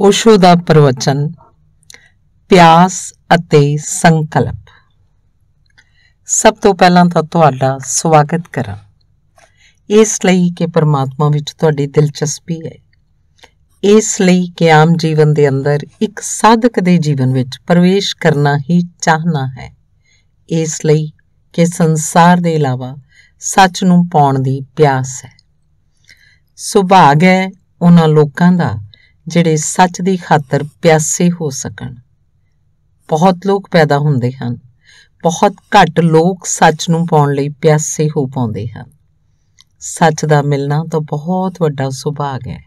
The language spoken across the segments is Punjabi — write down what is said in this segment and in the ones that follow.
ओशो दा प्रवचन प्यास अते संकल्प। सब तो पहला तो तुहाडा स्वागत करा इसलिए कि परमात्मा विच तुहाडी दिलचस्पी है, इसलिए कि आम जीवन दे अंदर एक साधक दे जीवन विच प्रवेश करना ही चाहना है, इसलिए कि संसार दे इलावा सच नूं पाउण दी प्यास है। सुभाग है उन्हां लोकां दा ਜਿਹੜੇ सच की खातर प्यासे हो सकन। बहुत लोग पैदा होंदे हन, बहुत घट लोग सच नूं पाउण लई प्यासे हो पाउंदे हन। सच दा मिलना तो बहुत वड्डा सुभाग है।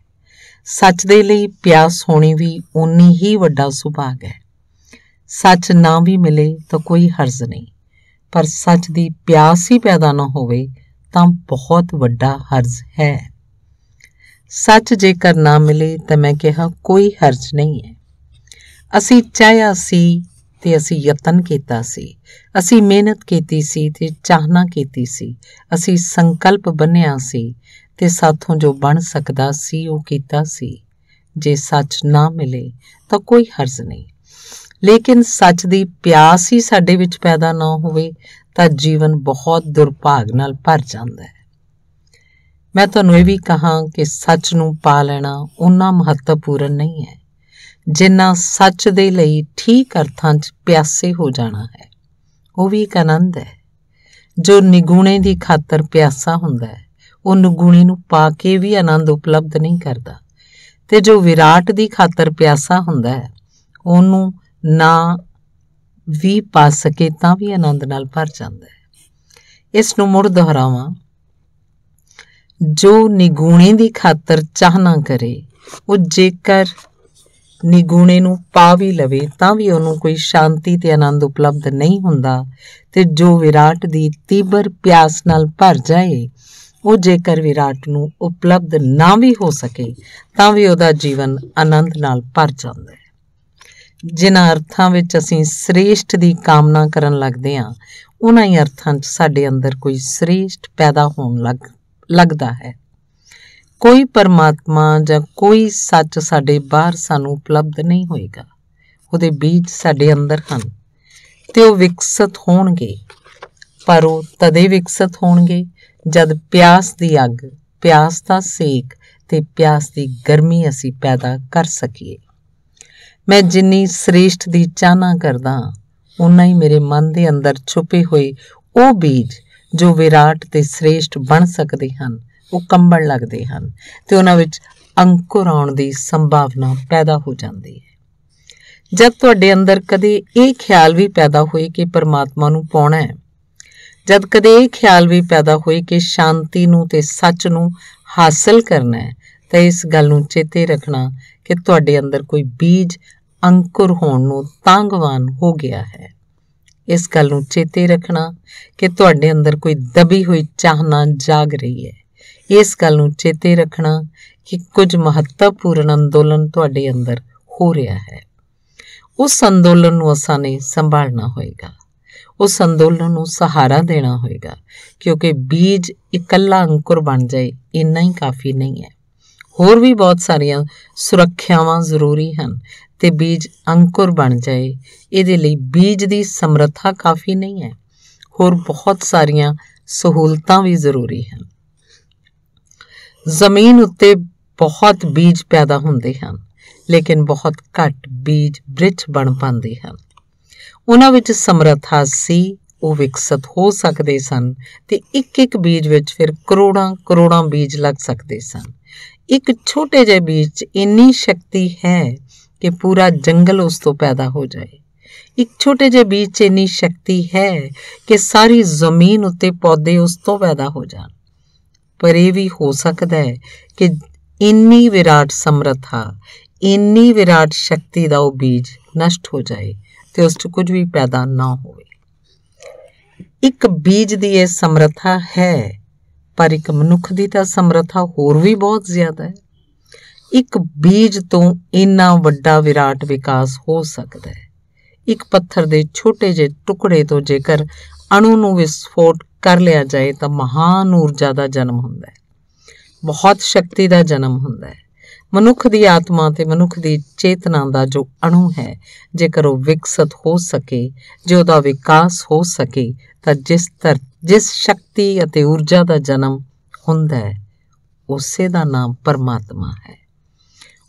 सच दे लई प्यास होनी भी उन्नी ही वड्डा सुभाग है। सच ना भी मिले तो कोई हर्ज नहीं, पर सच दी प्यास ही पैदा ना होवे तां बहुत वड्डा हर्ज है। सच जेकर ना मिले तो मैं कहा कोई हर्ज नहीं है। असी चाहया सी ते असी यतन कीता सी, असी मेहनत कीती सी ते चाहना कीती सी, असी संकल्प बन्निया सी ते साथों जो बन सकदा सी वो कीता सी। जे सच ना मिले तो कोई हर्ज नहीं, लेकिन सच दी प्यास ही साडे विच पैदा ना होवे तां जीवन बहुत दुर्भाग नाल भर जांदा है। मैं तुहानूं ये भी कहा कि सच नूं पा लेना उन्ना महत्वपूर्ण नहीं है जिन्ना सच दे लई ठीक अर्थां च प्यासे हो जाना है। वो भी एक आनंद है। जो निगुणे दी खातर प्यासा हुंदा है वो निगुणे नूं पा के भी आनंद उपलब्ध नहीं करदा, ते जो विराट दी खातर प्यासा हुंदा है ओनूं ना भी पा सके तां भी आनंद नाल भर जांदा है। इस नूं मुड़ दोहरावां, जो निगुणे दी खातर चाहना करे वो जेकर निगुणे नूं पा भी लवे तां भी उहनूं कोई शांति ते आनंद उपलब्ध नहीं हुंदा, ते जो विराट दी तीबर प्यास नाल भर जाए वो जेकर विराट नूं उपलब्ध ना भी हो सके तां भी उहदा जीवन आनंद नाल भर जांदा है। जिन्हां अर्थां विच असीं श्रेष्ठ दी कामना करन लगदे हां उन्हां ही अर्थां च साडे अंदर कोई श्रेष्ठ पैदा होण लगदा है। कोई परमात्मा जां कोई सच साडे बाहर सानू उपलब्ध नहीं होएगा। उहदे बीज साडे अंदर हन ते वो विकसित होणगे, पर वो तदे विकसित होणगे जद प्यास दी अग, प्यास दा सेक ते प्यास दी गर्मी असी पैदा कर सकीए। मैं जिन्नी श्रेष्ठ दी चाहना करदा उन्ना ही मेरे मन दे अंदर छुपे हुए वो बीज जो विराट ते श्रेष्ठ बन सकते हैं वो कंबण लगते हैं ते उन्हां विच अंकुर आउण दी संभावना पैदा हो जाती है। जब तुहाडे अंदर कदे ये ख्याल भी पैदा होए कि परमात्मा नूं पाउणा है, जद कदे ये ख्याल भी पैदा होए कि शांति नूं ते सच नूं हासिल करना है, तो इस गल नूं चेते रखना कि तुहाडे अंदर कोई बीज अंकुर होण नूं तांगवान हो गया है। इस गल नूं चेते रखना कि तुहाडे अंदर कोई दबी हुई चाहना जाग रही है। इस गल नूं चेते रखना कि कुछ महत्वपूर्ण अंदोलन तुहाडे अंदर हो रहा है। उस अंदोलन नूं असां ने संभालना होएगा, उस अंदोलन नूं सहारा देना होएगा, क्योंकि बीज इकल्ला अंकुर बन जाए इन्ना ही काफ़ी नहीं है। होर भी बहुत सारियां सुरक्षावां जरूरी हन ते बीज अंकुर बन जाए इहदे लई बीज दी समर्था काफ़ी नहीं है। होर बहुत सारियां सहूलतां भी जरूरी हैं। जमीन उत्ते बहुत बीज पैदा हुंदे हन, लेकिन बहुत घट बीज बृक्ष बन पांदे हन। उन्हां विच समर्था सी वो विकसित हो सकदे सन ते एक एक बीज विच फिर करोड़ां करोड़ां बीज लग सकदे सन। एक छोटे जे बीज च इन्नी शक्ति है कि पूरा जंगल उस तो पैदा हो जाए। एक छोटे जे बीज च इन्नी शक्ति है कि सारी जमीन उत्ते पौधे उस तो पैदा हो जान। पर यह भी हो सकता है कि इन्नी विराट समर्था, इन्नी विराट शक्ति दा वो बीज नष्ट हो जाए तो उस कुछ भी पैदा ना होवे। एक बीज दी यह समर्था है, पर एक मनुख दी तां समर्था होर भी बहुत ज्यादा है। एक बीज तो इन्ना वड्डा विराट विकास हो सकता है। एक पत्थर दे छोटे जे टुकड़े तो जेकर अणु नूं विस्फोट कर लिया जाए तो महान ऊर्जा का जन्म हुंदा है, बहुत शक्ति का जन्म हुंदा है। ਮਨੁੱਖ ਦੀ ਆਤਮਾ ਤੇ ਮਨੁੱਖ ਦੀ ਚੇਤਨਾ ਦਾ ਜੋ ਅਣੂ ਹੈ, ਜੇਕਰ ਉਹ ਵਿਕਸਿਤ ਹੋ ਸਕੇ, ਜੇ ਉਹਦਾ ਵਿਕਾਸ ਹੋ ਸਕੇ, ਤਾਂ ਜਿਸ ਸ਼ਕਤੀ ਅਤੇ ਊਰਜਾ ਦਾ ਜਨਮ ਹੁੰਦਾ ਹੈ, ਉਸੇ ਦਾ ਨਾਮ ਪਰਮਾਤਮਾ ਹੈ।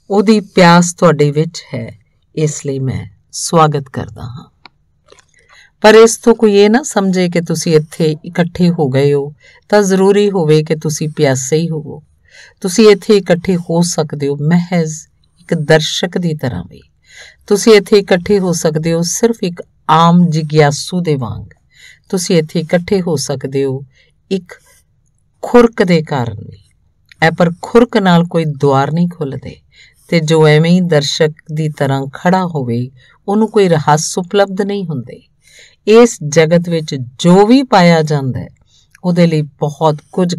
ਉਹਦੀ ਪਿਆਸ ਤੁਹਾਡੇ ਵਿੱਚ ਹੈ, ਇਸ ਲਈ ਮੈਂ ਸਵਾਗਤ ਕਰਦਾ ਹਾਂ। ਪਰ ਇਸ ਤੋਂ ਕੋਈ ਇਹ ਨਾ ਸਮਝੇ ਕਿ ਤੁਸੀਂ ਇੱਥੇ ਇਕੱਠੇ ਹੋ ਗਏ ਹੋ ਤਾਂ ਜ਼ਰੂਰੀ ਹੋਵੇ ਕਿ ਤੁਸੀਂ ਪਿਆਸੇ ਹੀ ਹੋਵੋ। ਤੁਸੀਂ ਇੱਥੇ ਇਕੱਠੇ ਹੋ ਸਕਦੇ ਹੋ ਮਹਿਜ਼ ਇੱਕ ਦਰਸ਼ਕ ਦੀ ਤਰ੍ਹਾਂ ਵੀ। ਤੁਸੀਂ ਇੱਥੇ ਇਕੱਠੇ ਹੋ ਸਕਦੇ ਹੋ ਸਿਰਫ ਇੱਕ ਆਮ ਜਿਗਿਆਸੂ ਦੇ ਵਾਂਗ। ਤੁਸੀਂ ਇੱਥੇ ਇਕੱਠੇ ਹੋ ਸਕਦੇ ਹੋ ਇੱਕ ਖੁਰਕ ਦੇ ਕਾਰਨ ਵੀ। ਪਰ ਖੁਰਕ ਨਾਲ ਕੋਈ ਦੁਆਰ ਨਹੀਂ ਖੁੱਲ੍ਹਦੇ, ਤੇ ਜੋ ਐਵੇਂ ਹੀ ਦਰਸ਼ਕ ਦੀ ਤਰ੍ਹਾਂ ਖੜਾ ਹੋਵੇ ਉਹਨੂੰ ਕੋਈ ਰਹੱਸ ਉਪਲਬਧ ਨਹੀਂ ਹੁੰਦੇ। ਇਸ ਜਗਤ ਵਿੱਚ ਜੋ ਵੀ ਪਾਇਆ ਜਾਂਦਾ ਹੈ ਉਹਦੇ ਲਈ ਬਹੁਤ ਕੁਝ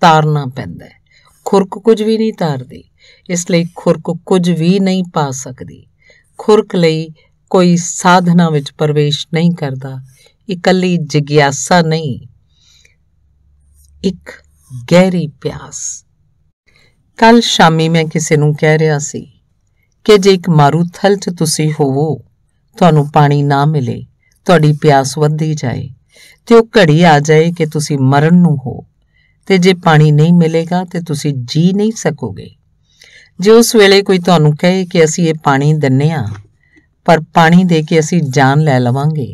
ਤਾਰਨਾ ਪੈਂਦਾ ਹੈ। ਖੁਰਕ ਕੁਝ ਵੀ ਨਹੀਂ ਤਾਰਦੀ, ਇਸ ਲਈ ਖੁਰਕ ਕੁਝ ਵੀ ਨਹੀਂ ਪਾ ਸਕਦੀ। ਖੁਰਕ ਲਈ ਕੋਈ ਸਾਧਨਾ ਵਿੱਚ ਪ੍ਰਵੇਸ਼ ਨਹੀਂ ਕਰਦਾ। ਇਕੱਲੀ ਜਿਗਿਆਸਾ ਨਹੀਂ, ਇੱਕ ਗਹਿਰੀ ਪਿਆਸ। ਕੱਲ ਸ਼ਾਮੀ ਮੈਂ ਕਿਸੇ ਨੂੰ ਕਹਿ ਰਿਹਾ ਸੀ ਕਿ ਜੇ ਇੱਕ ਮਾਰੂਥਲ 'ਚ ਤੁਸੀਂ ਹੋਵੋ, ਤੁਹਾਨੂੰ ਪਾਣੀ ਨਾ ਮਿਲੇ, ਤੁਹਾਡੀ ਪਿਆਸ ਵੱਧਦੀ ਜਾਏ ਤੇ ਉਹ ਘੜੀ ਆ ਜਾਏ ਕਿ ਤੁਸੀਂ ਮਰਨ ਨੂੰ ਹੋ, ਤੇ ਜੇ ਪਾਣੀ ਨਹੀਂ ਮਿਲੇਗਾ ਤੇ ਤੁਸੀਂ ਜੀ ਨਹੀਂ ਸਕੋਗੇ। ਜੇ ਉਸ ਵੇਲੇ ਕੋਈ ਤੁਹਾਨੂੰ ਕਹੇ ਕਿ ਅਸੀਂ ਇਹ ਪਾਣੀ ਦਿੰਦੇ ਹਾਂ, ਪਰ ਪਾਣੀ ਦੇ ਕੇ ਅਸੀਂ ਜਾਨ ਲੈ ਲਵਾਂਗੇ,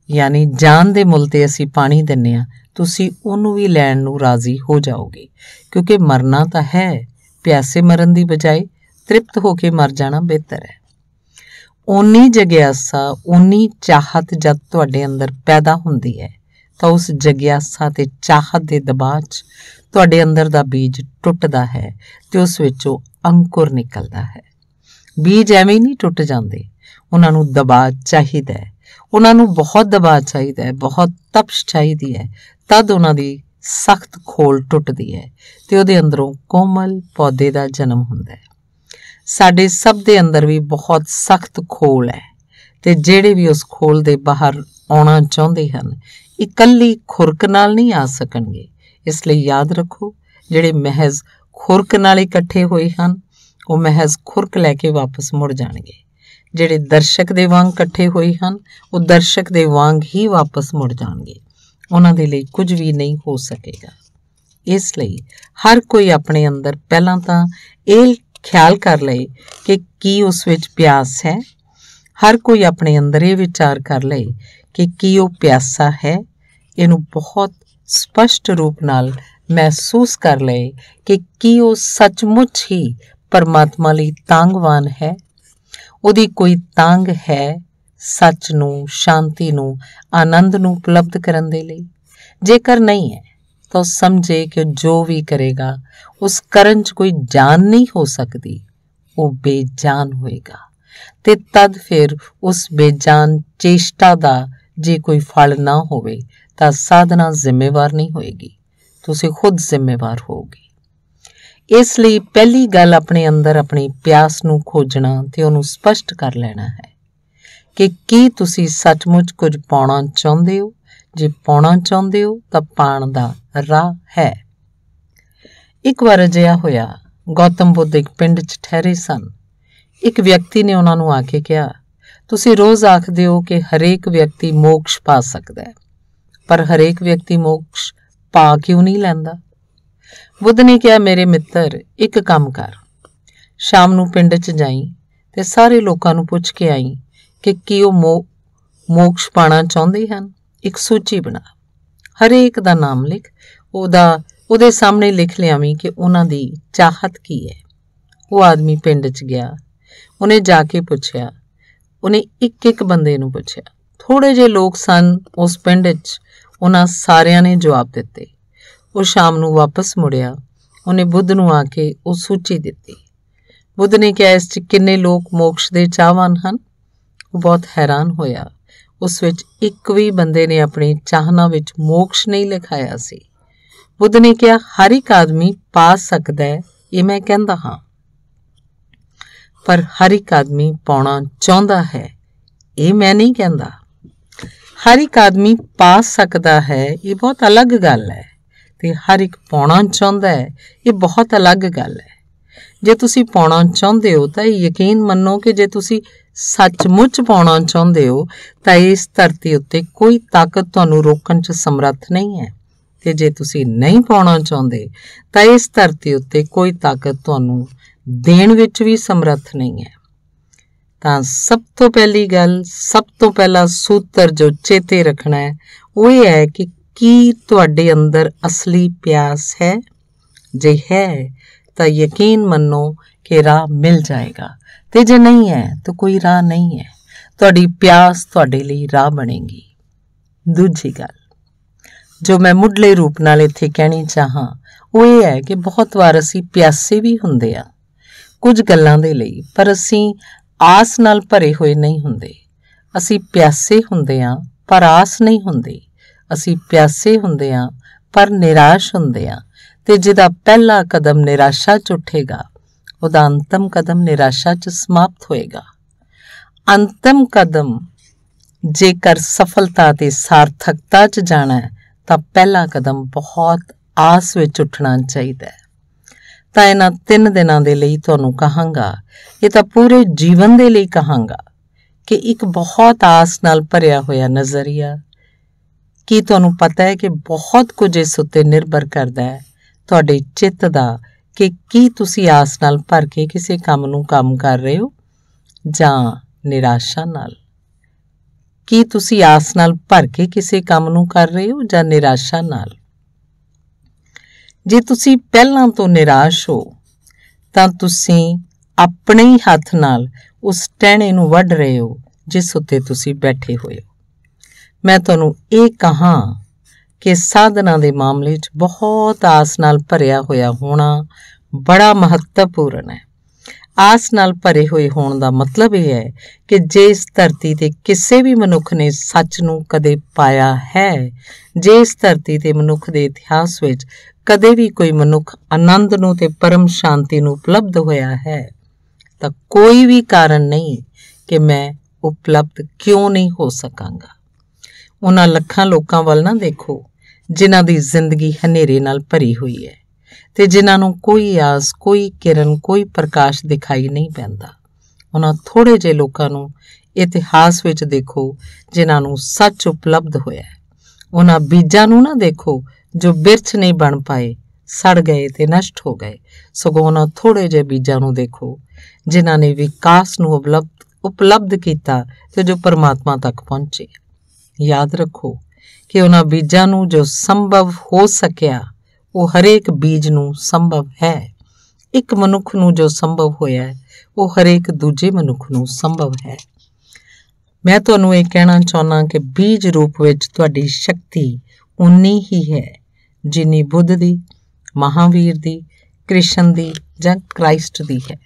ਯਾਨੀ ਜਾਨ ਦੇ ਮੁੱਲ ਤੇ ਅਸੀਂ ਪਾਣੀ ਦਿੰਦੇ ਹਾਂ, ਤੁਸੀਂ ਉਹਨੂੰ ਵੀ ਲੈਣ ਨੂੰ ਰਾਜ਼ੀ ਹੋ ਜਾਓਗੇ, ਕਿਉਂਕਿ ਮਰਨਾ ਤਾਂ ਹੈ। ਪਿਆਸੇ ਮਰਨ ਦੀ ਬਜਾਏ ਤ੍ਰਿਪਤ ਹੋ ਕੇ ਮਰ ਜਾਣਾ ਬਿਹਤਰ ਹੈ। ਓਨੀ ਜਗਿਆਸਾ, ਓਨੀ ਚਾਹਤ ਜਦ ਤੁਹਾਡੇ ਅੰਦਰ ਪੈਦਾ ਹੁੰਦੀ ਹੈ ਤਾਂ ਉਸ ਜਗਿਆਸਾ ਤੇ ਚਾਹਤ ਦੇ ਦਬਾਅ 'ਚ ਤੁਹਾਡੇ ਅੰਦਰ ਦਾ ਬੀਜ ਟੁੱਟਦਾ ਹੈ ਤੇ ਉਸ ਵਿੱਚੋਂ ਅੰਕੁਰ ਨਿਕਲਦਾ ਹੈ। ਬੀਜ ਐਵੇਂ ਨਹੀਂ ਟੁੱਟ ਜਾਂਦੇ, ਉਹਨਾਂ ਨੂੰ ਦਬਾਅ ਚਾਹੀਦਾ ਹੈ। ਉਹਨਾਂ ਨੂੰ ਬਹੁਤ ਦਬਾਅ ਚਾਹੀਦਾ ਹੈ, ਬਹੁਤ ਤਪਸ਼ ਚਾਹੀਦੀ ਹੈ, ਤਦ ਉਹਨਾਂ ਦੀ ਸਖਤ ਖੋਲ ਟੁੱਟਦੀ ਹੈ ਤੇ ਉਹਦੇ ਅੰਦਰੋਂ ਕੋਮਲ ਪੌਦੇ ਦਾ ਜਨਮ ਹੁੰਦਾ ਹੈ। ਸਾਡੇ ਸਭ ਦੇ ਅੰਦਰ ਵੀ ਬਹੁਤ ਸਖਤ ਖੋਲ ਹੈ, ਤੇ ਜਿਹੜੇ ਵੀ ਉਸ ਖੋਲ ਦੇ ਬਾਹਰ ਆਉਣਾ ਚਾਹੁੰਦੇ ਹਨ, ਇਕੱਲੀ ਖੁਰਕ ਨਾਲ ਨਹੀਂ ਆ ਸਕਣਗੇ। ਇਸ ਲਈ ਯਾਦ ਰੱਖੋ, ਜਿਹੜੇ ਮਹਿਜ਼ ਖੁਰਕ ਨਾਲ ਇਕੱਠੇ ਹੋਏ ਹਨ ਉਹ ਮਹਿਜ਼ ਖੁਰਕ ਲੈ ਕੇ ਵਾਪਸ ਮੁੜ ਜਾਣਗੇ। ਜਿਹੜੇ ਦਰਸ਼ਕ ਦੇ ਵਾਂਗ ਇਕੱਠੇ ਹੋਏ ਹਨ ਉਹ ਦਰਸ਼ਕ ਦੇ ਵਾਂਗ ਹੀ ਵਾਪਸ ਮੁੜ ਜਾਣਗੇ। ਉਹਨਾਂ ਦੇ ਲਈ ਕੁਝ ਵੀ ਨਹੀਂ ਹੋ ਸਕੇਗਾ। ਇਸ ਲਈ ਹਰ ਕੋਈ ਆਪਣੇ ਅੰਦਰ ਪਹਿਲਾਂ ਤਾਂ ਇਹ ਖਿਆਲ ਕਰ ਲਏ ਕਿ ਕੀ ਉਸ ਵਿੱਚ ਪਿਆਸ ਹੈ। ਹਰ ਕੋਈ ਆਪਣੇ ਅੰਦਰ ਇਹ ਵਿਚਾਰ ਕਰ ਲਏ ਕਿ ਕੀ ਉਹ ਪਿਆਸਾ ਹੈ। ਇਹਨੂੰ ਬਹੁਤ ਸਪਸ਼ਟ ਰੂਪ ਨਾਲ ਮਹਿਸੂਸ ਕਰ ਲਏ ਕਿ ਕੀ ਉਹ ਸੱਚਮੁੱਚ ਹੀ ਪਰਮਾਤਮਾ ਲਈ ਤਾਂਘਵਾਨ ਹੈ। ਉਹਦੀ ਕੋਈ ਤਾਂਘ ਹੈ ਸੱਚ ਨੂੰ, ਸ਼ਾਂਤੀ ਨੂੰ, ਆਨੰਦ ਨੂੰ ਉਪਲਬਧ ਕਰਨ ਦੇ ਲਈ। ਜੇਕਰ ਨਹੀਂ ਹੈ ਤਾਂ ਉਹ ਸਮਝੇ ਕਿ ਜੋ ਵੀ ਕਰੇਗਾ ਉਸ ਕਰਨ 'ਚ ਕੋਈ ਜਾਨ ਨਹੀਂ ਹੋ ਸਕਦੀ, ਉਹ ਬੇਜਾਨ ਹੋਏਗਾ। ਤੇ ਤਦ ਫਿਰ ਉਸ ਬੇਜਾਨ ਚੇਸ਼ਟਾ ਦਾ ਜੇ ਕੋਈ ਫਲ ਨਾ ਹੋਵੇ ਤਾਂ ਸਾਧਨਾ ਜ਼ਿੰਮੇਵਾਰ ਨਹੀਂ ਹੋਏਗੀ, ਤੁਸੀਂ ਖੁਦ ਜ਼ਿੰਮੇਵਾਰ ਹੋਵੋਗੇ। ਇਸ ਲਈ ਪਹਿਲੀ ਗੱਲ ਆਪਣੇ ਅੰਦਰ ਆਪਣੀ ਪਿਆਸ ਨੂੰ ਖੋਜਣਾ ਤੇ ਉਹਨੂੰ ਸਪਸ਼ਟ ਕਰ ਲੈਣਾ ਹੈ ਕਿ ਕੀ ਤੁਸੀਂ ਸੱਚਮੁੱਚ ਕੁਝ ਪਾਉਣਾ ਚਾਹੁੰਦੇ ਹੋ। ਜੇ ਪਾਉਣਾ ਚਾਹੁੰਦੇ ਹੋ ਤਾਂ ਪਾਣ ਦਾ ਰਾਹ ਹੈ। ਇੱਕ ਵਾਰ ਅਜਿਹਾ ਹੋਇਆ, ਗੌਤਮ ਬੁੱਧ ਇੱਕ ਪਿੰਡ 'ਚ ਠਹਿਰੇ ਸਨ। ਇੱਕ ਵਿਅਕਤੀ ਨੇ ਉਹਨਾਂ ਨੂੰ ਆ ਕੇ ਕਿਹਾ, ਤੁਸੀਂ ਰੋਜ਼ ਆਖਦੇ ਹੋ ਕਿ ਹਰੇਕ ਵਿਅਕਤੀ ਮੋਕਸ਼ ਪਾ ਸਕਦਾ ਹੈ, ਪਰ ਹਰੇਕ ਵਿਅਕਤੀ ਮੋਕਸ਼ ਪਾ ਕਿਉਂ ਨਹੀਂ ਲੈਂਦਾ। ਬੁੱਧ ਨੇ ਕਿਹਾ, ਮੇਰੇ ਮਿੱਤਰ, ਇੱਕ ਕੰਮ ਕਰ, ਸ਼ਾਮ ਨੂੰ ਪਿੰਡ 'ਚ ਜਾਈਂ ਤੇ ਸਾਰੇ ਲੋਕਾਂ ਨੂੰ ਪੁੱਛ ਕੇ ਆਈ ਕਿ ਕੀ ਉਹ ਮੋਕਸ਼ ਪਾਣਾ ਚਾਹੁੰਦੇ ਹਨ। ਇੱਕ ਸੂਚੀ ਬਣਾ, ਹਰੇਕ ਦਾ ਨਾਮ ਲਿਖ, ਉਹਦੇ ਸਾਹਮਣੇ ਲਿਖ ਲਿਆਵੀਂ ਕਿ ਉਹਨਾਂ ਦੀ ਚਾਹਤ ਕੀ ਹੈ। ਉਹ ਆਦਮੀ ਪਿੰਡ 'ਚ ਗਿਆ, ਉਹਨੇ ਜਾ ਕੇ ਪੁੱਛਿਆ, ਉਹਨੇ ਇੱਕ ਬੰਦੇ ਨੂੰ ਪੁੱਛਿਆ। ਥੋੜ੍ਹੇ ਜਿਹੇ ਲੋਕ ਸਨ ਉਸ ਪਿੰਡ 'ਚ, ਉਹਨਾਂ ਸਾਰਿਆਂ ਨੇ ਜਵਾਬ ਦਿੱਤੇ। ਉਹ ਸ਼ਾਮ ਨੂੰ ਵਾਪਸ ਮੁੜਿਆ, ਉਹਨੇ ਬੁੱਧ ਨੂੰ ਆ ਕੇ ਉਹ ਸੂਚੀ ਦਿੱਤੀ। ਬੁੱਧ ਨੇ ਕਿਹਾ, ਇਸ 'ਚ ਕਿੰਨੇ ਲੋਕ ਮੋਕਸ਼ ਦੇ ਚਾਹਵਾਨ ਹਨ। ਉਹ ਬਹੁਤ ਹੈਰਾਨ ਹੋਇਆ, ਉਸ ਵਿੱਚ ਇੱਕ ਵੀ ਬੰਦੇ ਨੇ ਆਪਣੀ ਚਾਹਨਾ ਵਿੱਚ ਮੋਕਸ਼ ਨਹੀਂ ਲਿਖਾਇਆ ਸੀ। ਬੁੱਧ ਨੇ ਕਿਹਾ, ਹਰ ਇੱਕ ਆਦਮੀ ਪਾ ਸਕਦਾ ਹੈ, ਇਹ ਮੈਂ ਕਹਿੰਦਾ ਹਾਂ, ਪਰ ਹਰ ਇੱਕ ਆਦਮੀ ਪਾਉਣਾ ਚਾਹੁੰਦਾ ਹੈ, ਇਹ ਮੈਂ ਨਹੀਂ ਕਹਿੰਦਾ। ਹਰ ਇੱਕ ਆਦਮੀ ਪਾ ਸਕਦਾ ਹੈ, ਇਹ ਬਹੁਤ ਅਲੱਗ ਗੱਲ ਹੈ, ਤੇ ਹਰ ਇੱਕ ਪਾਉਣਾ ਚਾਹੁੰਦਾ ਹੈ, ਇਹ ਬਹੁਤ ਅਲੱਗ ਗੱਲ ਹੈ। ਜੇ ਤੁਸੀਂ ਪਾਉਣਾ ਚਾਹੁੰਦੇ ਹੋ ਤਾਂ ਯਕੀਨ ਮੰਨੋ ਕਿ ਜੇ ਤੁਸੀਂ ਸੱਚਮੁੱਚ ਪਾਉਣਾ ਚਾਹੁੰਦੇ ਹੋ ਤਾਂ ਇਸ ਧਰਤੀ ਉੱਤੇ ਕੋਈ ਤਾਕਤ ਤੁਹਾਨੂੰ ਰੋਕਣ 'ਚ ਸਮਰੱਥ ਨਹੀਂ ਹੈ, ਤੇ ਜੇ ਤੁਸੀਂ ਨਹੀਂ ਪਾਉਣਾ ਚਾਹੁੰਦੇ ਤਾਂ ਇਸ ਧਰਤੀ ਉੱਤੇ ਕੋਈ ਤਾਕਤ ਤੁਹਾਨੂੰ ਦੇਣ ਵਿੱਚ ਵੀ ਸਮਰੱਥ ਨਹੀਂ ਹੈ। ਤਾਂ ਸਭ ਤੋਂ ਪਹਿਲੀ ਗੱਲ, ਸਭ ਤੋਂ ਪਹਿਲਾ ਸੂਤਰ ਜੋ ਚੇਤੇ ਰੱਖਣਾ ਹੈ ਉਹ ਇਹ ਹੈ ਕਿ ਕੀ ਤੁਹਾਡੇ ਅੰਦਰ ਅਸਲੀ ਪਿਆਸ ਹੈ। ਜੇ ਹੈ ਤਾਂ ਯਕੀਨ ਮੰਨੋ ਕਿ ਰਾਹ ਮਿਲ ਜਾਏਗਾ, ਤੇ ਜੇ ਨਹੀਂ ਹੈ ਤਾਂ ਕੋਈ ਰਾਹ ਨਹੀਂ ਹੈ। ਤੁਹਾਡੀ ਪਿਆਸ ਤੁਹਾਡੇ ਲਈ ਰਾਹ ਬਣੇਗੀ। ਦੂਜੀ ਗੱਲ ਜੋ ਮੈਂ ਮੁੱਢਲੇ ਰੂਪ ਨਾਲ ਇੱਥੇ ਕਹਿਣੀ ਚਾਹਾਂ ਉਹ ਇਹ ਹੈ ਕਿ ਬਹੁਤ ਵਾਰ ਅਸੀਂ ਪਿਆਸੇ ਵੀ ਹੁੰਦੇ ਆ ਕੁਝ ਗੱਲਾਂ ਦੇ ਲਈ, ਪਰ ਅਸੀਂ ਆਸ ਨਾਲ ਭਰੇ ਹੋਏ ਨਹੀਂ ਹੁੰਦੇ। ਅਸੀਂ ਪਿਆਸੇ ਹੁੰਦੇ ਹਾਂ ਪਰ ਆਸ ਨਹੀਂ ਹੁੰਦੀ। ਅਸੀਂ ਪਿਆਸੇ ਹੁੰਦੇ ਹਾਂ ਪਰ ਨਿਰਾਸ਼ ਹੁੰਦੇ ਹਾਂ, ਤੇ ਜਿਹਦਾ ਪਹਿਲਾ ਕਦਮ ਨਿਰਾਸ਼ਾ 'ਚ ਉੱਠੇਗਾ ਉਹਦਾ ਅੰਤਮ ਕਦਮ ਨਿਰਾਸ਼ਾ 'ਚ ਸਮਾਪਤ ਹੋਏਗਾ। ਅੰਤਮ ਕਦਮ ਜੇਕਰ ਸਫਲਤਾ ਤੇ ਸਾਰਥਕਤਾ 'ਚ ਜਾਣਾ ਹੈ ਤਾਂ ਪਹਿਲਾ ਕਦਮ ਬਹੁਤ ਆਸ ਵਿੱਚ ਉੱਠਣਾ ਚਾਹੀਦਾ ਹੈ। ਤਾਂ ਇਹਨਾਂ 3 ਦਿਨਾਂ ਦੇ ਲਈ ਤੁਹਾਨੂੰ ਕਹਾਂਗਾ, ਇਹ ਤਾਂ ਪੂਰੇ ਜੀਵਨ ਦੇ ਲਈ ਕਹਾਂਗਾ, ਕਿ ਇੱਕ ਬਹੁਤ ਆਸ ਨਾਲ ਭਰਿਆ ਹੋਇਆ ਨਜ਼ਰੀਆ। ਕੀ ਤੁਹਾਨੂੰ ਪਤਾ ਹੈ ਕਿ ਬਹੁਤ ਕੁਝ ਇਸ ਉੱਤੇ ਨਿਰਭਰ ਕਰਦਾ ਹੈ ਤੁਹਾਡੇ ਚਿੱਤ ਦਾ, ਕਿ ਕੀ ਤੁਸੀਂ ਆਸ ਨਾਲ ਭਰ ਕੇ ਕਿਸੇ ਕੰਮ ਨੂੰ ਕੰਮ ਕਰ ਰਹੇ ਹੋ ਜਾਂ ਨਿਰਾਸ਼ਾ ਨਾਲ। ਕੀ ਤੁਸੀਂ ਆਸ ਨਾਲ ਭਰ ਕੇ ਕਿਸੇ ਕੰਮ ਨੂੰ ਕਰ ਰਹੇ ਹੋ ਜਾਂ ਨਿਰਾਸ਼ਾ ਨਾਲ। ਜੇ ਤੁਸੀਂ ਪਹਿਲਾਂ ਤੋਂ ਨਿਰਾਸ਼ ਹੋ ਤਾਂ ਤੁਸੀਂ ਆਪਣੇ ਹੀ ਹੱਥ ਨਾਲ ਉਸ ਟਹਿਣੇ ਨੂੰ ਵੱਢ ਰਹੇ ਹੋ ਜਿਸ ਉੱਤੇ ਤੁਸੀਂ ਬੈਠੇ ਹੋਏ ਹੋ। ਮੈਂ ਤੁਹਾਨੂੰ ਇਹ ਕਹਾਂ ਕਿ ਸਾਧਨਾ ਦੇ ਮਾਮਲੇ 'ਚ ਬਹੁਤ ਆਸ ਨਾਲ ਭਰਿਆ ਹੋਇਆ ਹੋਣਾ ਬੜਾ ਮਹੱਤਵਪੂਰਨ ਹੈ। ਆਸ ਨਾਲ ਭਰੇ ਹੋਏ ਹੋਣ ਦਾ ਮਤਲਬ ਇਹ ਹੈ ਕਿ ਜੇ ਇਸ ਧਰਤੀ ਤੇ ਕਿਸੇ ਵੀ ਮਨੁੱਖ ਨੇ ਸੱਚ ਨੂੰ ਕਦੇ ਪਾਇਆ ਹੈ, ਜੇ ਇਸ ਧਰਤੀ ਤੇ ਮਨੁੱਖ ਦੇ ਇਤਿਹਾਸ ਵਿੱਚ ਕਦੇ ਵੀ ਕੋਈ ਮਨੁੱਖ ਆਨੰਦ ਨੂੰ ਤੇ ਪਰਮ ਸ਼ਾਂਤੀ ਨੂੰ ਉਪਲਬਧ ਹੋਇਆ ਹੈ, ਤਾਂ ਕੋਈ ਵੀ ਕਾਰਨ ਨਹੀਂ ਕਿ ਮੈਂ ਉਪਲਬਧ ਕਿਉਂ ਨਹੀਂ ਹੋ ਸਕਾਂਗਾ। ਉਹਨਾਂ ਲੱਖਾਂ ਲੋਕਾਂ ਵੱਲ ਨਾ ਦੇਖੋ ਜਿਨ੍ਹਾਂ ਦੀ ਜ਼ਿੰਦਗੀ ਹਨੇਰੇ ਨਾਲ ਭਰੀ ਹੋਈ ਹੈ ਤੇ ਜਿਨ੍ਹਾਂ ਨੂੰ ਕੋਈ ਆਸ, ਕੋਈ ਕਿਰਨ, ਕੋਈ ਪ੍ਰਕਾਸ਼ ਦਿਖਾਈ ਨਹੀਂ ਪੈਂਦਾ। ਉਹਨਾਂ ਥੋੜ੍ਹੇ ਜਿਹੇ ਲੋਕਾਂ ਨੂੰ ਇਤਿਹਾਸ ਵਿੱਚ ਦੇਖੋ ਜਿਨ੍ਹਾਂ ਨੂੰ ਸੱਚ ਉਪਲਬਧ ਹੋਇਆ ਹੈ। ਉਹਨਾਂ ਬੀਜਾਂ ਨੂੰ ਨਾ ਦੇਖੋ ਜੋ ਬਿਰਛ ਨਹੀਂ ਬਣ ਪਾਏ, ਸੜ ਗਏ ਤੇ ਨਸ਼ਟ ਹੋ ਗਏ, ਸਗੋਂ ਉਹਨਾਂ ਥੋੜ੍ਹੇ ਜਿਹੇ ਬੀਜਾਂ ਨੂੰ ਦੇਖੋ ਜਿਨ੍ਹਾਂ ਨੇ ਵਿਕਾਸ ਨੂੰ ਉਪਲਬਧ ਕੀਤਾ ਤੇ ਜੋ ਪਰਮਾਤਮਾ ਤੱਕ ਪਹੁੰਚੇ। ਯਾਦ ਰੱਖੋ ਕਿ ਉਹਨਾਂ ਬੀਜਾਂ ਨੂੰ ਜੋ ਸੰਭਵ ਹੋ ਸਕਿਆ ਉਹ ਹਰੇਕ ਬੀਜ ਨੂੰ ਸੰਭਵ ਹੈ। ਇੱਕ ਮਨੁੱਖ ਨੂੰ ਜੋ ਸੰਭਵ ਹੋਇਆ ਹੈ ਉਹ ਹਰੇਕ ਦੂਜੇ ਮਨੁੱਖ ਨੂੰ ਸੰਭਵ ਹੈ। ਮੈਂ ਤੁਹਾਨੂੰ ਇਹ ਕਹਿਣਾ ਚਾਹੁੰਦਾ ਕਿ ਬੀਜ ਰੂਪ ਵਿੱਚ ਤੁਹਾਡੀ ਸ਼ਕਤੀ ਉਨੀ ਹੀ ਹੈ ਜਿੰਨੀ ਬੁੱਧ ਦੀ, ਮਹਾਵੀਰ ਦੀ, ਕ੍ਰਿਸ਼ਨ ਦੀ ਜਾਂ ਕ੍ਰਾਈਸਟ ਦੀ ਹੈ।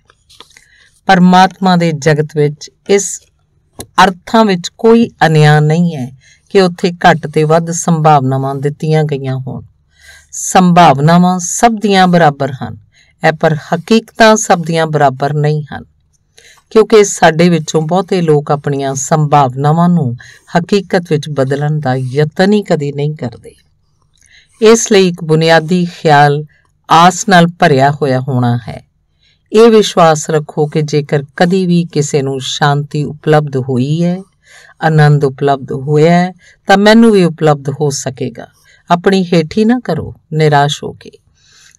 ਪਰਮਾਤਮਾ ਦੇ ਜਗਤ ਵਿੱਚ ਇਸ ਅਰਥਾਂ ਵਿੱਚ ਕੋਈ ਅਨਿਆਂ ਨਹੀਂ ਹੈ ਕਿ ਉੱਥੇ ਘੱਟ ਤੇ ਵੱਧ ਸੰਭਾਵਨਾਵਾਂ ਦਿੱਤੀਆਂ ਗਈਆਂ ਹੋਣ। ਸੰਭਾਵਨਾਵਾਂ ਸਭ ਦੀਆਂ ਬਰਾਬਰ ਹਨ, ਪਰ ਹਕੀਕਤਾਂ ਸਭ ਦੀਆਂ ਬਰਾਬਰ ਨਹੀਂ ਹਨ, ਕਿਉਂਕਿ ਸਾਡੇ ਵਿੱਚੋਂ ਬਹੁਤੇ ਲੋਕ ਆਪਣੀਆਂ ਸੰਭਾਵਨਾਵਾਂ ਨੂੰ ਹਕੀਕਤ ਵਿੱਚ ਬਦਲਣ ਦਾ ਯਤਨ ਹੀ ਕਦੇ ਨਹੀਂ ਕਰਦੇ। ਇਸ ਲਈ ਇੱਕ ਬੁਨਿਆਦੀ ਖਿਆਲ ਆਸ ਨਾਲ ਭਰਿਆ ਹੋਇਆ ਹੋਣਾ ਹੈ। ਇਹ ਵਿਸ਼ਵਾਸ ਰੱਖੋ ਕਿ ਜੇਕਰ ਕਦੀ ਵੀ ਕਿਸੇ ਨੂੰ ਸ਼ਾਂਤੀ ਉਪਲਬਧ ਹੋਈ ਹੈ, ਆਨੰਦ ਉਪਲਬਧ ਹੋਇਆ ਹੈ, ਤਾਂ ਮੈਨੂੰ ਵੀ ਉਪਲਬਧ ਹੋ ਸਕੇਗਾ। ਆਪਣੀ ਹੇਠੀ ਨਾ ਕਰੋ ਨਿਰਾਸ਼ ਹੋ ਕੇ।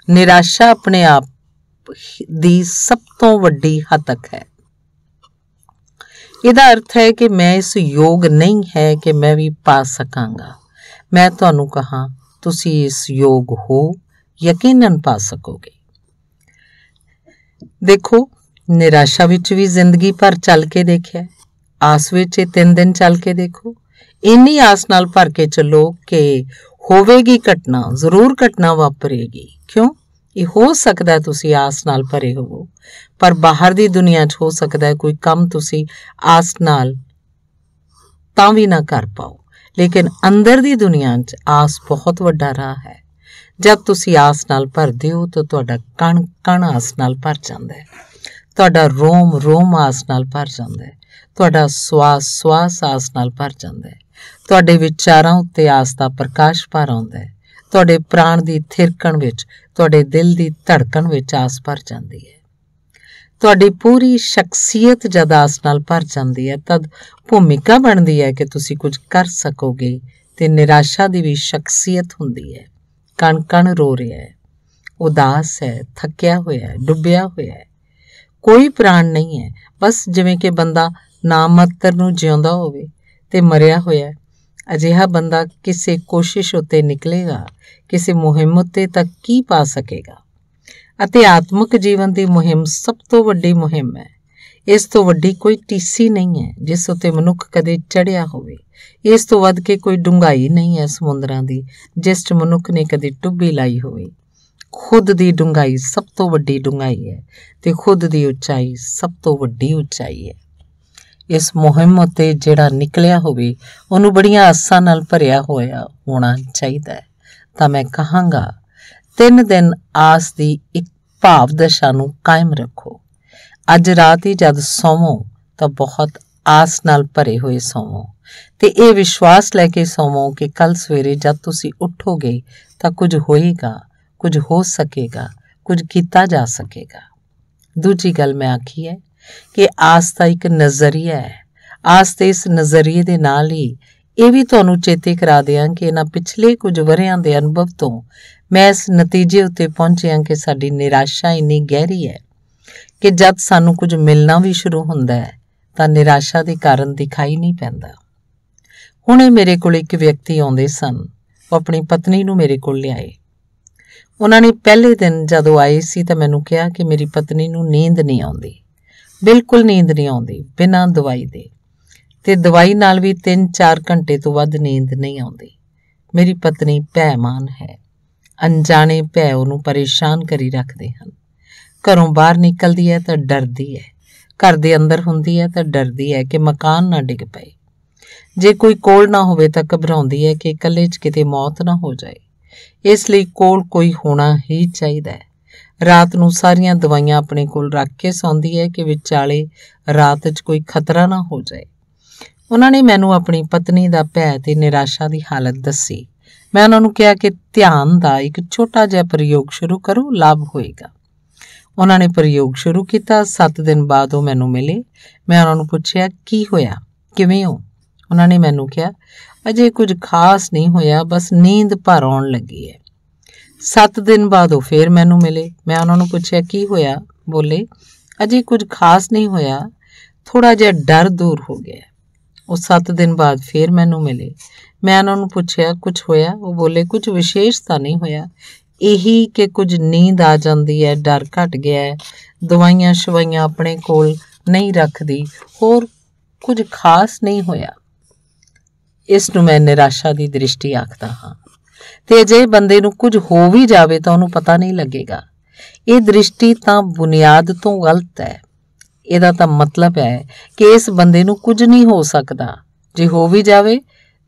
ਨਿਰਾਸ਼ਾ ਆਪਣੇ ਆਪ ਦੀ ਸਭ ਤੋਂ ਵੱਡੀ ਹੱਤਕ ਹੈ। ਇਹਦਾ ਅਰਥ ਹੈ ਕਿ ਮੈਂ ਇਸ ਯੋਗ ਨਹੀਂ ਹੈ ਕਿ ਮੈਂ ਵੀ ਪਾ ਸਕਾਂਗਾ। ਮੈਂ ਤੁਹਾਨੂੰ ਕਹਾਂ ਤੁਸੀਂ ਇਸ ਯੋਗ ਹੋ, ਯਕੀਨਨ ਪਾ ਸਕੋਗੇ। ਦੇਖੋ, ਨਿਰਾਸ਼ਾ ਵਿੱਚ ਵੀ ਜ਼ਿੰਦਗੀ ਭਰ ਚੱਲ ਕੇ ਦੇਖਿਆ, ਆਸ ਵਿੱਚ ਇਹ 3 ਦਿਨ ਚੱਲ ਕੇ ਦੇਖੋ। ਇੰਨੀ ਆਸ ਨਾਲ ਭਰ ਕੇ ਚੱਲੋ ਕਿ ਹੋਵੇਗੀ ਘਟਨਾ, ਜ਼ਰੂਰ ਘਟਨਾ ਵਾਪਰੇਗੀ। ਕਿਉਂ? ਇਹ ਹੋ ਸਕਦਾ ਤੁਸੀਂ ਆਸ ਨਾਲ ਭਰੇ ਹੋਵੋ, ਪਰ ਬਾਹਰ ਦੀ ਦੁਨੀਆ 'ਚ ਹੋ ਸਕਦਾ ਕੋਈ ਕੰਮ ਤੁਸੀਂ ਆਸ ਨਾਲ ਤਾਂ ਵੀ ਨਾ ਕਰ ਪਾਓ। ਲੇਕਿਨ ਅੰਦਰ ਦੀ ਦੁਨੀਆ 'ਚ ਆਸ ਬਹੁਤ ਵੱਡਾ ਰਾਹ ਹੈ। ਜਦ ਤੁਸੀਂ ਆਸ ਨਾਲ ਭਰਦੇ ਹੋ ਤਾਂ ਤੁਹਾਡਾ ਕਣ ਕਣ ਆਸ ਨਾਲ ਭਰ ਜਾਂਦਾ ਹੈ, ਤੁਹਾਡਾ ਰੋਮ ਰੋਮ ਆਸ ਨਾਲ ਭਰ ਜਾਂਦਾ ਹੈ, ਤੁਹਾਡਾ ਸਵਾਸ ਸਵਾਸ ਆਸ ਨਾਲ ਭਰ ਜਾਂਦਾ ਹੈ, ਤੁਹਾਡੇ ਵਿਚਾਰਾਂ ਉੱਤੇ ਆਸ ਦਾ ਪ੍ਰਕਾਸ਼ ਭਰ ਆਉਂਦਾ ਹੈ, ਤੁਹਾਡੇ ਪ੍ਰਾਣ ਦੀ ਥਿਰਕਣ ਵਿੱਚ, ਤੁਹਾਡੇ ਦਿਲ ਦੀ ਧੜਕਣ ਵਿੱਚ ਆਸ ਭਰ ਜਾਂਦੀ ਹੈ। ਤੁਹਾਡੀ ਪੂਰੀ ਸ਼ਖਸੀਅਤ ਜਦ ਆਸ ਨਾਲ ਭਰ ਜਾਂਦੀ ਹੈ ਤਦ ਭੂਮਿਕਾ ਬਣਦੀ ਹੈ ਕਿ ਤੁਸੀਂ ਕੁਝ ਕਰ ਸਕੋਗੇ, ਤੇ ਨਿਰਾਸ਼ਾ ਦੀ ਵੀ ਸ਼ਖਸੀਅਤ ਹੁੰਦੀ ਹੈ। ਕਣ ਕਣ ਰੋ ਰਿਹਾ ਹੈ, ਉਦਾਸ ਹੈ, ਥੱਕਿਆ ਹੋਇਆ ਹੈ, ਡੁੱਬਿਆ ਹੋਇਆ ਹੈ, ਕੋਈ ਪ੍ਰਾਣ ਨਹੀਂ ਹੈ, ਬਸ ਜਿਵੇਂ ਕਿ ਬੰਦਾ ਨਾ ਮਾਤਰ ਨੂੰ ਜਿਉਂਦਾ ਹੋਵੇ ਤੇ ਮਰਿਆ ਹੋਇਆ। ਅਜਿਹਾ ਬੰਦਾ ਕਿਸੇ ਕੋਸ਼ਿਸ਼ ਉੱਤੇ ਨਿਕਲੇਗਾ, ਕਿਸੇ ਮੁਹਿੰਮ ਉੱਤੇ ਤਾਂ ਕੀ ਪਾ ਸਕੇਗਾ। ਅਤੇ ਆਤਮਿਕ ਜੀਵਨ ਦੀ ਮੁਹਿੰਮ ਸਭ ਤੋਂ ਵੱਡੀ ਮੁਹਿੰਮ ਹੈ। ਇਸ ਤੋਂ ਵੱਡੀ ਕੋਈ ਟੀਸੀ ਨਹੀਂ ਹੈ ਜਿਸ ਉੱਤੇ ਮਨੁੱਖ ਕਦੇ ਚੜ੍ਹਿਆ ਹੋਵੇ। ਇਸ ਤੋਂ ਵੱਧ ਕੇ ਕੋਈ ਡੂੰਘਾਈ ਨਹੀਂ ਹੈ ਸਮੁੰਦਰਾਂ ਦੀ ਜਿਸ 'ਚ ਮਨੁੱਖ ਨੇ ਕਦੇ ਟੁੱਬੀ ਲਾਈ ਹੋਵੇ। ਖੁਦ ਦੀ ਡੂੰਘਾਈ ਸਭ ਤੋਂ ਵੱਡੀ ਡੂੰਘਾਈ ਹੈ ਤੇ ਖੁਦ ਦੀ ਉੱਚਾਈ ਸਭ ਤੋਂ ਵੱਡੀ ਉੱਚਾਈ ਹੈ। ਇਸ ਮੁਹਿੰਮ ਉੱਤੇ ਜਿਹੜਾ ਨਿਕਲਿਆ ਹੋਵੇ ਉਹਨੂੰ ਬੜੀਆਂ ਆਸਾਂ ਨਾਲ ਭਰਿਆ ਹੋਇਆ ਹੋਣਾ ਚਾਹੀਦਾ ਹੈ। ਤਾਂ ਮੈਂ ਕਹਾਂਗਾ 3 ਦਿਨ ਆਸ ਦੀ ਇੱਕ ਭਾਵ ਦਸ਼ਾ ਨੂੰ ਕਾਇਮ ਰੱਖੋ। ਅੱਜ ਰਾਤ ਹੀ ਜਦ ਸੌਵੋ ਤਾਂ ਬਹੁਤ ਆਸ ਨਾਲ ਭਰੇ ਹੋਏ ਸੌਵੋ ਤੇ ਇਹ ਵਿਸ਼ਵਾਸ ਲੈ ਕੇ ਸੌਵੋ ਕਿ ਕੱਲ ਸਵੇਰੇ ਜਦ ਤੁਸੀਂ ਉੱਠੋਗੇ ਤਾਂ ਕੁਝ ਹੋਏਗਾ, ਕੁਝ ਹੋ ਸਕੇਗਾ, ਕੁਝ ਕੀਤਾ ਜਾ ਸਕੇਗਾ। ਦੂਜੀ ਗੱਲ ਮੈਂ ਆਖੀ ਹੈ ਕਿ ਆਸ ਦਾ ਇੱਕ ਨਜ਼ਰੀਆ ਹੈ। ਆਸ ਦੇ ਇਸ ਨਜ਼ਰੀਏ ਦੇ ਨਾਲ ਹੀ ਇਹ ਵੀ ਤੁਹਾਨੂੰ ਚੇਤੇ ਕਰਾ ਦਿਆਂ ਕਿ ਇਹਨਾਂ ਪਿਛਲੇ ਕੁਝ ਵਰ੍ਹਿਆਂ ਦੇ ਅਨੁਭਵ ਤੋਂ ਮੈਂ ਇਸ ਨਤੀਜੇ ਉੱਤੇ ਪਹੁੰਚਿਆ ਕਿ ਸਾਡੀ ਨਿਰਾਸ਼ਾ ਇੰਨੀ ਗਹਿਰੀ ਹੈ ਕਿ ਜਦ ਸਾਨੂੰ ਕੁਝ ਮਿਲਣਾ ਵੀ ਸ਼ੁਰੂ ਹੁੰਦਾ ਹੈ ਤਾਂ ਨਿਰਾਸ਼ਾ ਦੇ ਕਾਰਨ ਦਿਖਾਈ ਨਹੀਂ ਪੈਂਦਾ। ਹੁਣੇ ਮੇਰੇ ਕੋਲ ਇੱਕ ਵਿਅਕਤੀ ਆਉਂਦੇ ਸਨ। ਉਹ ਆਪਣੀ ਪਤਨੀ ਨੂੰ ਮੇਰੇ ਕੋਲ ਲਿਆਏ। ਉਹਨਾਂ ਨੇ ਪਹਿਲੇ ਦਿਨ ਜਦੋਂ ਆਏ ਸੀ ਤਾਂ ਮੈਨੂੰ ਕਿਹਾ ਕਿ ਮੇਰੀ ਪਤਨੀ ਨੂੰ ਨੀਂਦ ਨਹੀਂ ਆਉਂਦੀ, ਬਿਲਕੁਲ ਨੀਂਦ ਨਹੀਂ ਆਉਂਦੀ ਬਿਨਾਂ ਦਵਾਈ ਦੇ, ਤੇ ਦਵਾਈ ਨਾਲ ਵੀ 3-4 ਘੰਟੇ ਤੋਂ ਵੱਧ ਨੀਂਦ ਨਹੀਂ ਆਉਂਦੀ। ਮੇਰੀ ਪਤਨੀ ਭੈਮਾਨ ਹੈ। ਅਣਜਾਣੇ ਭੈ ਉਹਨੂੰ ਪਰੇਸ਼ਾਨ ਕਰੀ ਰੱਖਦੇ ਹਨ। ਘਰੋਂ ਬਾਹਰ ਨਿਕਲਦੀ ਹੈ ਤਾਂ ਡਰਦੀ ਹੈ, ਘਰ ਦੇ ਅੰਦਰ ਹੁੰਦੀ ਹੈ ਤਾਂ ਡਰਦੀ ਹੈ ਕਿ ਮਕਾਨ ਨਾ ਡਿੱਗ ਪਏ। ਜੇ ਕੋਈ ਕੋਲ ਨਾ ਹੋਵੇ ਤਾਂ ਘਬਰਾਉਂਦੀ ਹੈ ਕਿ ਇਕੱਲੇ 'ਚ ਕਿਤੇ ਮੌਤ ਨਾ ਹੋ ਜਾਏ। ਇਸ ਲਈ ਕੋਲ ਕੋਈ ਹੋਣਾ ਹੀ ਚਾਹੀਦਾ ਹੈ। ਰਾਤ ਨੂੰ ਸਾਰੀਆਂ ਦਵਾਈਆਂ ਆਪਣੇ ਕੋਲ ਰੱਖ ਕੇ ਸੌਂਦੀ ਹੈ ਕਿ ਵਿਚਾਲੇ ਰਾਤ 'ਚ ਕੋਈ ਖਤਰਾ ਨਾ ਹੋ ਜਾਏ। ਉਹਨਾਂ ਨੇ ਮੈਨੂੰ ਆਪਣੀ ਪਤਨੀ ਦਾ ਭੈ ਤੇ ਨਿਰਾਸ਼ਾ ਦੀ ਹਾਲਤ ਦੱਸੀ। ਮੈਂ ਉਹਨਾਂ ਨੂੰ ਕਿਹਾ ਕਿ ਧਿਆਨ ਦਾ ਇੱਕ ਛੋਟਾ ਜਿਹਾ ਪ੍ਰਯੋਗ ਸ਼ੁਰੂ ਕਰੋ, ਲਾਭ ਹੋਏਗਾ। ਉਹਨਾਂ ਨੇ ਪ੍ਰਯੋਗ ਸ਼ੁਰੂ ਕੀਤਾ। 7 ਦਿਨ ਬਾਅਦ ਉਹ ਮੈਨੂੰ ਮਿਲੇ। ਮੈਂ ਉਹਨਾਂ ਨੂੰ ਪੁੱਛਿਆ ਕੀ ਹੋਇਆ, ਕਿਵੇਂ ਹੋ? ਉਹਨਾਂ ਨੇ ਮੈਨੂੰ ਕਿਹਾ ਅਜੇ ਕੁਝ ਖਾਸ ਨਹੀਂ ਹੋਇਆ, ਬਸ ਨੀਂਦ ਭਰ ਆਉਣ ਲੱਗੀ ਹੈ। 7 ਦਿਨ ਬਾਅਦ ਉਹ ਫੇਰ ਮੈਨੂੰ ਮਿਲੇ। ਮੈਂ ਉਹਨਾਂ ਨੂੰ ਪੁੱਛਿਆ ਕੀ ਹੋਇਆ? ਬੋਲੇ ਅਜੇ ਕੁਝ ਖਾਸ ਨਹੀਂ ਹੋਇਆ, ਥੋੜਾ ਜਿਹਾ ਡਰ ਦੂਰ ਹੋ ਗਿਆ। ਉਹ 7 ਦਿਨ ਬਾਅਦ ਫੇਰ ਮੈਨੂੰ ਮਿਲੇ। ਮੈਂ ਉਹਨਾਂ ਨੂੰ ਪੁੱਛਿਆ ਕੁਝ ਹੋਇਆ? ਉਹ ਬੋਲੇ ਕੁਝ ਵਿਸ਼ੇਸ਼ ਤਾਂ ਨਹੀਂ ਹੋਇਆ, ਇਹੀ ਕਿ ਕੁਝ ਨੀਂਦ ਆ ਜਾਂਦੀ ਹੈ, ਡਰ ਘਟ ਗਿਆ ਹੈ, ਦਵਾਈਆਂ ਸ਼ਵਾਈਆਂ ਆਪਣੇ ਕੋਲ ਨਹੀਂ ਰੱਖਦੀ, ਹੋਰ ਕੁਝ ਖਾਸ ਨਹੀਂ ਹੋਇਆ। ਇਸ ਨੂੰ ਮੈਂ ਨਿਰਾਸ਼ਾ ਦੀ ਦ੍ਰਿਸ਼ਟੀ ਆਖਦਾ ਹਾਂ। ਤੇ ਜੇ ਬੰਦੇ ਨੂੰ ਕੁਝ ਹੋ ਵੀ ਜਾਵੇ ਤਾਂ ਉਹਨੂੰ ਪਤਾ ਨਹੀਂ ਲੱਗੇਗਾ। ਇਹ ਦ੍ਰਿਸ਼ਟੀ ਤਾਂ ਬੁਨਿਆਦ ਤੋਂ ਗਲਤ ਹੈ। ਇਹਦਾ ਤਾਂ ਮਤਲਬ ਹੈ ਕਿ ਇਸ ਬੰਦੇ ਨੂੰ ਕੁਝ ਨਹੀਂ ਹੋ ਸਕਦਾ। ਜੇ ਹੋ ਵੀ ਜਾਵੇ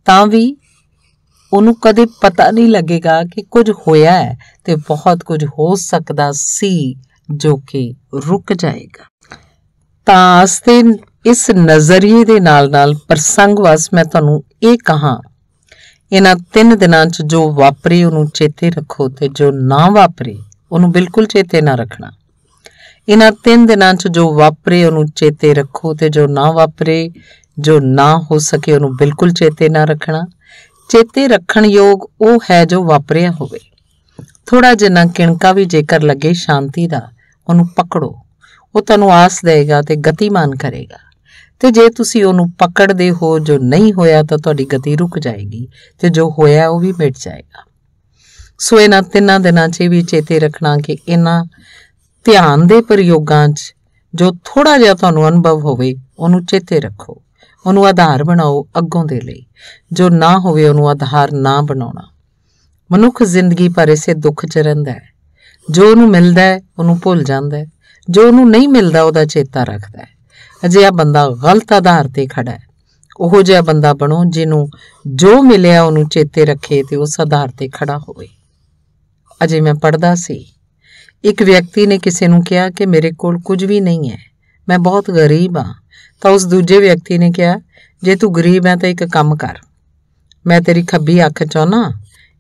ਤਾਂ ਵੀ ਉਹਨੂੰ ਕਦੇ ਪਤਾ ਨਹੀਂ ਲੱਗੇਗਾ ਕਿ ਕੁਝ ਹੋਇਆ ਹੈ ਤੇ ਬਹੁਤ ਕੁਝ ਹੋ ਸਕਦਾ ਸੀ ਜੋ ਕਿ ਰੁਕ ਜਾਏਗਾ। ਤਾਂ ਆਸ ਦੇ ਇਸ ਨਜ਼ਰੀਏ ਦੇ ਨਾਲ ਪ੍ਰਸੰਗਵਸ ਮੈਂ ਤੁਹਾਨੂੰ ਇਹ ਕਹਾਂ, ਇਹਨਾਂ 3 ਦਿਨਾਂ 'ਚ ਜੋ ਵਾਪਰੇ ਉਹਨੂੰ ਚੇਤੇ ਰੱਖੋ ਤੇ ਜੋ ਨਾ ਵਾਪਰੇ ਉਹਨੂੰ ਬਿਲਕੁਲ ਚੇਤੇ ਨਾ ਰੱਖਣਾ। ਇਹਨਾਂ 3 ਦਿਨਾਂ 'ਚ ਜੋ ਵਾਪਰੇ ਉਹਨੂੰ ਚੇਤੇ ਰੱਖੋ ਤੇ ਜੋ ਨਾ ਵਾਪਰੇ, ਜੋ ਨਾ ਹੋ ਸਕੇ ਉਹਨੂੰ ਬਿਲਕੁਲ ਚੇਤੇ ਨਾ ਰੱਖਣਾ। ਚੇਤੇ ਰੱਖਣ ਯੋਗ ਉਹ ਹੈ ਜੋ ਵਾਪਰਿਆ ਹੋਵੇ। ਥੋੜਾ ਜਿੰਨਾ ਕਿਣਕਾ ਵੀ ਜੇਕਰ ਲੱਗੇ ਸ਼ਾਂਤੀ ਦਾ, ਉਹਨੂੰ ਪਕੜੋ। ਉਹ ਤੁਹਾਨੂੰ ਆਸ ਦੇਗਾ ਤੇ ਗਤੀਮਾਨ ਕਰੇਗਾ। ਤੇ ਜੇ ਤੁਸੀਂ ਉਹਨੂੰ ਪਕੜਦੇ ਹੋ ਜੋ ਨਹੀਂ ਹੋਇਆ ਤਾਂ ਤੁਹਾਡੀ ਗਤੀ ਰੁਕ ਜਾਏਗੀ ਤੇ ਜੋ ਹੋਇਆ ਉਹ ਵੀ ਮਿਟ ਜਾਏਗਾ। ਸੋ ਇਹਨਾਂ 3 ਦਿਨਾਂ 'ਚ ਵੀ ਚੇਤੇ ਰੱਖਣਾ ਕਿ ਇਹਨਾਂ ਧਿਆਨ ਦੇ ਪ੍ਰਯੋਗਾਂ 'ਚ ਜੋ ਥੋੜਾ ਜਿਹਾ ਤੁਹਾਨੂੰ ਅਨੁਭਵ ਹੋਵੇ ਉਹਨੂੰ ਚੇਤੇ ਰੱਖੋ, ਉਹਨੂੰ ਆਧਾਰ ਬਣਾਓ ਅੱਗੋਂ ਦੇ ਲਈ। ਜੋ ਨਾ ਹੋਵੇ ਉਹਨੂੰ ਆਧਾਰ ਨਾ ਬਣਾਉਣਾ। ਮਨੁੱਖ ਜ਼ਿੰਦਗੀ ਭਰ ਇਸੇ ਦੁੱਖ 'ਚ ਰਹਿੰਦਾ ਹੈ। ਜੋ ਉਹਨੂੰ ਮਿਲਦਾ ਹੈ ਉਹਨੂੰ ਭੁੱਲ ਜਾਂਦਾ ਹੈ, ਜੋ ਉਹਨੂੰ ਨਹੀਂ ਮਿਲਦਾ ਉਹਦਾ ਚੇਤਾ ਰੱਖਦਾ ਹੈ। ਅਜਿਹਾ ਬੰਦਾ ਗਲਤ ਆਧਾਰ ਤੇ ਖੜਾ ਹੈ। ਉਹੋ ਜਿਹਾ ਬੰਦਾ ਬਣੋ ਜਿਹਨੂੰ ਜੋ ਮਿਲਿਆ ਉਹਨੂੰ ਚੇਤੇ ਰੱਖੇ ਤੇ ਉਸ ਆਧਾਰ ਤੇ ਖੜਾ ਹੋਵੇ। ਅਜੇ ਮੈਂ ਪੜ੍ਹਦਾ ਸੀ, ਇੱਕ ਵਿਅਕਤੀ ਨੇ ਕਿਸੇ ਨੂੰ ਕਿਹਾ ਕਿ ਮੇਰੇ ਕੋਲ ਕੁਝ ਵੀ ਨਹੀਂ ਹੈ, ਮੈਂ ਬਹੁਤ ਗਰੀਬ ਹਾਂ। ਤਾਂ ਉਸ ਦੂਜੇ ਵਿਅਕਤੀ ਨੇ ਕਿਹਾ ਜੇ ਤੂੰ ਗਰੀਬ ਹੈ ਤਾਂ ਇੱਕ ਕੰਮ ਕਰ, ਮੈਂ ਤੇਰੀ ਖੱਬੀ ਅੱਖ ਚਾਹੁੰਦਾ,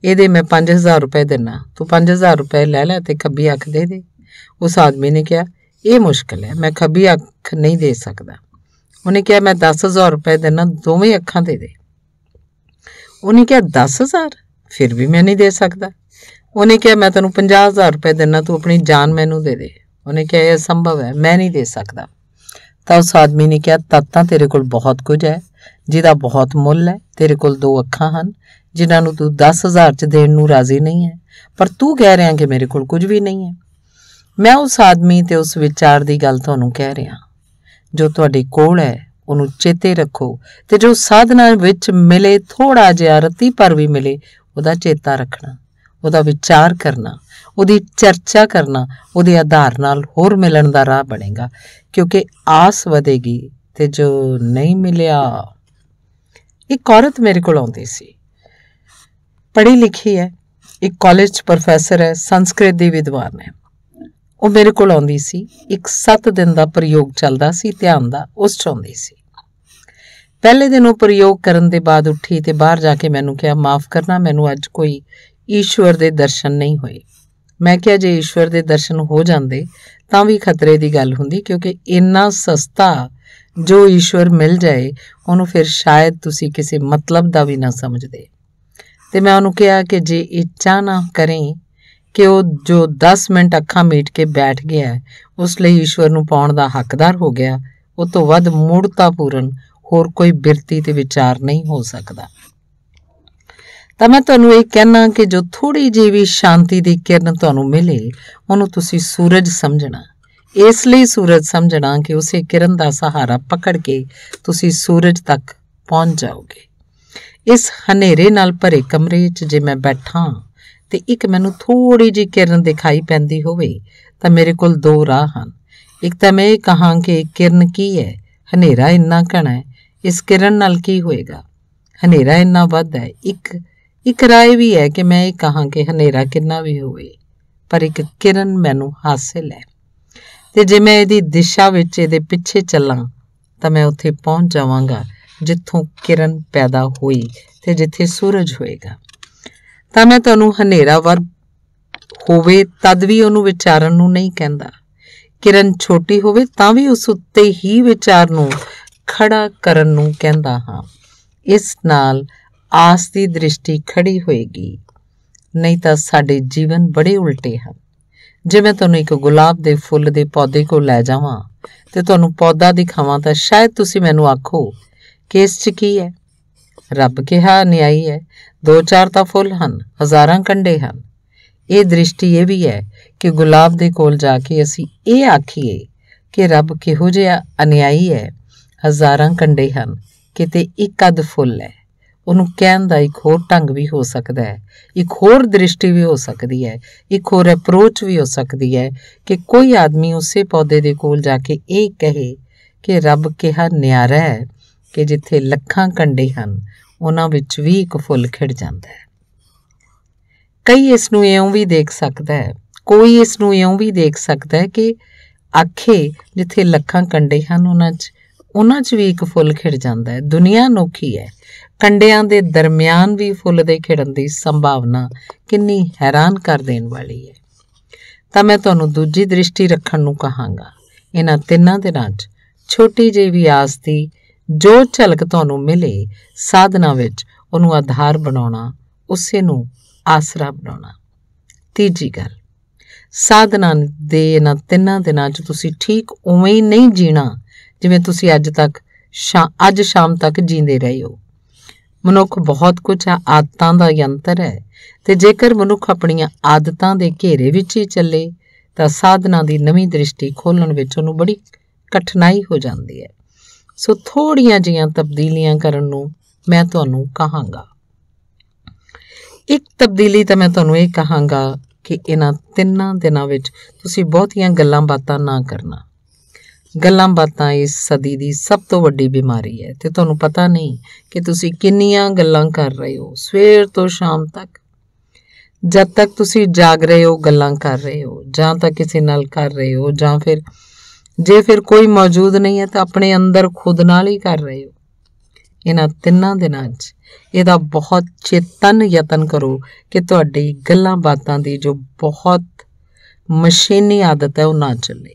ਇਹਦੇ ਮੈਂ 5000 ਰੁਪਏ ਦਿੰਦਾ, ਤੂੰ 5000 ਰੁਪਏ ਲੈ ਲੈ ਤੇ ਖੱਬੀ ਅੱਖ ਦੇ ਦੇ। ਉਸ ਆਦਮੀ ਨੇ ਕਿਹਾ ये मुश्किल है, मैं खब्बी अख नहीं दे सकता। उन्हें कहा मैं 10,000 रुपए देना, दोवें अखां दे दे। उन्हें कहा 10,000, फिर भी मैं नहीं दे सकता। उन्हें कहा मैं तेन 50,000 रुपए देना, तू अपनी जान मैनू दे दे। उन्हें कहा यह संभव है, मैं नहीं दे सकता। तो उस आदमी ने कहा तद तां तेरे कोल बहुत कुछ है जिहदा बहुत मुल है। तेरे कोल 2 अखां हन जिन्हां नूं तू 10,000 च देण नूं राजी नहीं है, पर तू कह रहा कि मेरे कोल कुछ भी नहीं है। मैं उस आदमी ते उस विचार की गल तुहानूं कह रहा, जो तुहाडे कोल है उहनूं चेते रखो, ते जो साधना विच मिले थोड़ा जिहा रत्ती पर भी मिले उहदा चेता रखना, उहदा विचार करना, उहदी चर्चा करना, उहदे आधार नाल होर मिलण दा राह बनेगा, क्योंकि आस वधेगी ते जो नहीं मिलिया। एक औरत मेरे कोल आउंदी सी, पढ़ी लिखी है, एक कॉलेज प्रोफैसर है, संस्कृत दी विद्वान है। वो मेरे कोल आउंदी सी, एक 7 दिन का प्रयोग चलदा सी ध्यान दा, उस च आउंदी सी। पहले दिन वो प्रयोग करन दे बाद उठी ते बाहर जाके मैनू कहा माफ़ करना, मैनू अज कोई ईश्वर दे दर्शन नहीं होए। मैं क्या जे ईश्वर दे दर्शन हो जाते तां भी खतरे की गल हुंदी, क्योंकि इन्ना सस्ता जो ईश्वर मिल जाए उन्होंने फिर शायद तुसी किसी मतलब का भी ना समझते। तो मैं उन्होंने कहा कि जे इच्छा ना करें कि वो जो 10 मिनट अखां मीट के बैठ गया है उस लिए ईश्वर नूं पाउण दा हकदार हो गया, वो तो वध मूढ़तापूर्ण होर कोई बिरती ते विचार नहीं हो सकता। तो मैं तुहानूं ये कहना कि जो थोड़ी जी भी शांति की किरण तुहानूं मिले उहनूं तुसीं सूरज समझना। इसलिए सूरज समझना कि उसे किरण का सहारा पकड़ के तुसीं सूरज तक पहुँच जाओगे। इस हनेरे नाल भरे कमरे च जे मैं बैठा तो एक मैनूं थोड़ी जी किरण दिखाई पैंदी होवे तो मेरे कोल 2 राह हैं। एक तो मैं ये कहां कि किरण की है, हनेरा इन्ना घना है, इस किरण नाल की होएगा, हनेरा इन्ना वध है। एक राय भी है कि मैं ये कहां कि हनेरा कितना भी होवे पर एक किरण मैनूं हासिल है, तो जे मैं इहदी दिशा विच इहदे पिछे चलां तो मैं उत्थे पहुंच जावांगा जिथों किरण पैदा हुई ते जिथे सूरज होएगा। तो मैं तुहानूं हनेरा वर्ग होवे तद भी उहनूं विचारन नूं नहीं कहंदा, किरण छोटी होवे तां भी उस उत्ते ही विचार नूं खड़ा करन नूं कहंदा हां। इस नाल आस की दृष्टि खड़ी होएगी, नहीं तो साडे जीवन बड़े उल्टे हैं। जे मैं तुहानूं एक गुलाब के फुल के पौधे को लै जावां ते तुहानूं पौधा दिखावां तो शायद तुसीं मैनूं आखो कि इस च की है। रब कहा न्यायी है, 2-4 तो फुल हैं, हज़ारां कंडे हैं। ये दृष्टि ये भी है कि गुलाब के कोल जाके असीं ये आखीए कि रब किहो जिहा अन्यायी है, हज़ारां कंडे हैं, किते एक अध फुल है। उन्होंने कहण दा एक होर ढंग भी हो सकता है, एक होर दृष्टि भी हो सकती है, एक होर अप्रोच भी हो सकती है कि कोई आदमी उसे पौधे के कोल जाके ये कहे कि रब कहा न्यारा है कि जिथे लखां कंडे हैं उन्हां विच भी एक फुल खिड़ जाता है। कई इसनूं इउं भी देख सकता है, कोई इसनूं इउं भी देख सकता है कि आखे जिथे लखां कंडे हैं उन्हां च भी एक फुल खिड़ जाता है। दुनिया अनोखी है, कंडियां दे दरम्यान भी फुल दे खिड़न की संभावना कितनी हैरान कर देने वाली है। तो मैं तुहानूं दूजी दृष्टि रखण नूं कहांगा। इन्हां 3 दिनां च छोटी जी भी आस दी जो झलक तुहानूं मिले साधना विच उहनूं आधार बनाउणा, उसे नूं आसरा बनाउणा। तीजी गल, साधना दे इन्हां 3 दिनां च तुसीं ठीक उवें ही नहीं जीना जिवें तुसीं अज शाम तक जींदे रहे हो। मनुख बहुत कुछ आदतां दा यंत्र है, ते जेकर मनुख अपणियां आदतां दे घेरे विच ही चले तां साधना दी नवीं दृष्टि खोलण विच उहनूं बड़ी कठिनाई हो जाती है। सो थोड़ियां जिहियां तब्दीलियां करन नूं मैं तुहानूं कहांगा। एक तब्दीली तो मैं तुहानूं ये कहांगा कि इन्हां 3 दिनां विच तुसीं बहुतियां गल्लां बातां ना करना। गल्लां बातां इस सदी की सब तो वड्डी बीमारी है, तो तुहानूं पता नहीं कि तुसीं किन्नियां गल्लां कर रहे हो सवेर तो शाम तक। जब तक तुसीं जाग रहे हो गल्लां कर रहे हो, जां तां किसी नाल कर रहे हो, जां फिर जे फिर कोई मौजूद नहीं है तो अपने अंदर खुद नाल ही कर रहे हो। इन्हां 3 दिनां च इहदा बहुत चेतन यतन करो कि तुहाडी गल्लां बातां दी जो बहुत मशीनी आदत है वह ना चले।